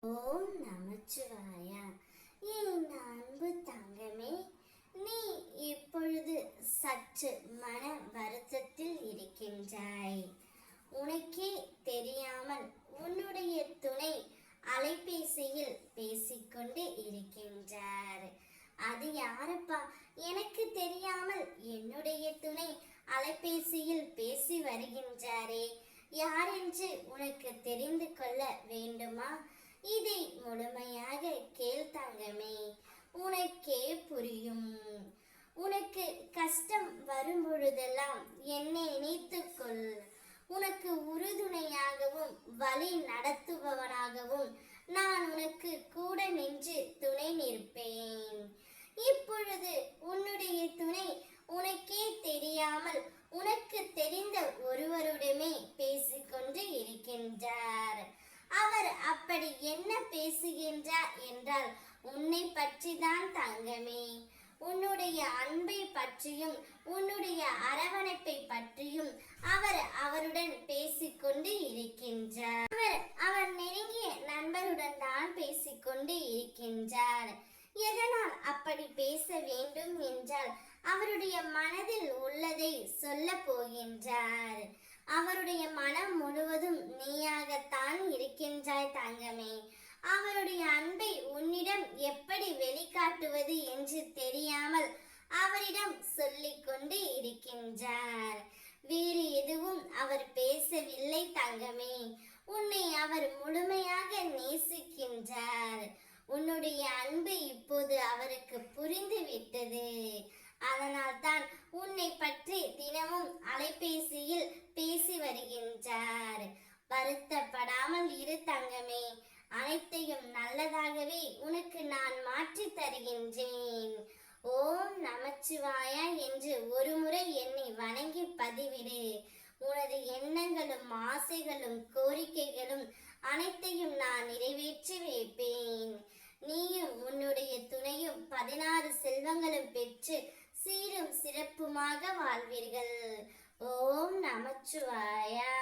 ஓம் நமச்சிவாயா. என் அன்பு தங்கமே, நீ இப்பொழுது சற்று மன வருத்தத்தில் இருக்கின்றாய். உனக்கே தெரியாமல் உன்னுடைய துணை அலைபேசியில் பேசிக்கொண்டு இருக்கின்றார். அது யாருப்பா? எனக்கு தெரியாமல் என்னுடைய துணை அலைபேசியில் பேசி வருகின்றாரே, யார் என்று உனக்கு தெரிந்து கொள்ள வேண்டுமா? இதை முழுமையாக கேள் தங்கமே, உனக்கே புரியும். உனக்கு கஷ்டம் வரும் பொழுதெல்லாம் என்னை நினைத்துக்கொள். உனக்கு உறுதுணையாகவும் வழி நடத்துபவனாகவும் நான் உனக்கு கூட நின்று துணை நிற்பேன். இப்பொழுது உன்னுடைய துணை உனக்கே தெரியாமல் உனக்கு தெரிந்த ஒருவருடமே பேசிக்கொண்டு இருக்கின்றார். அவர் அப்படி என்ன பேசுகின்றார் என்றால், உன்னை பற்றிதான் தங்கமே. உன்னுடைய அன்பை பற்றியும் உன்னுடைய அரவணைப்பை பற்றியும் அவர் அவருடன் பேசிக்கொண்டு இருக்கின்றார். அவர் நெருங்கிய நண்பருடன் தான் பேசிக்கொண்டு இருக்கின்றார். எதனால் அப்படி பேச வேண்டும் என்றால், அவருடைய மனதில் உள்ளதை சொல்ல போகின்றார். அவருடைய மனம் முழுவதும் நீயாகத்தான் இருக்கின்றாய் தங்கமே. அவருடைய அன்பை உன்னிடம் எப்படி வெளிக்காட்டுவது என்று தெரியாமல் அவரிடம் சொல்லிக் கொண்டு இருக்கின்றார். வேறு எதுவும் அவர் பேசவில்லை தங்கமே. உன்னை அவர் முழுமையாக நேசிக்கின்றார். உன்னுடைய அன்பு இப்போது அவருக்கு புரிந்து விட்டது. அதனால் தான் உன்னை பற்றி தினமும் அலைபேசியில் பேசி வருகின்றார். வருத்தப்படாமல் இரு தங்கமே. அனைத்தையும் நல்லதாகவே உனக்கு நான் மாற்றி தருகின்றேன். ஓம் நமச்சிவாயா என்று ஒருமுறை என்னை வணங்கி பதிவிடு. உனது எண்ணங்களும் ஆசைகளும் கோரிக்கைகளும் அனைத்தையும் நான் நிறைவேற்றி வைப்பேன். நீயும் உன்னுடைய துணையும் 16 செல்வங்களும் பெற்று சீரும் சிறப்புமாக வாழ்வீர்கள். ஓம் நமச்சிவாயா.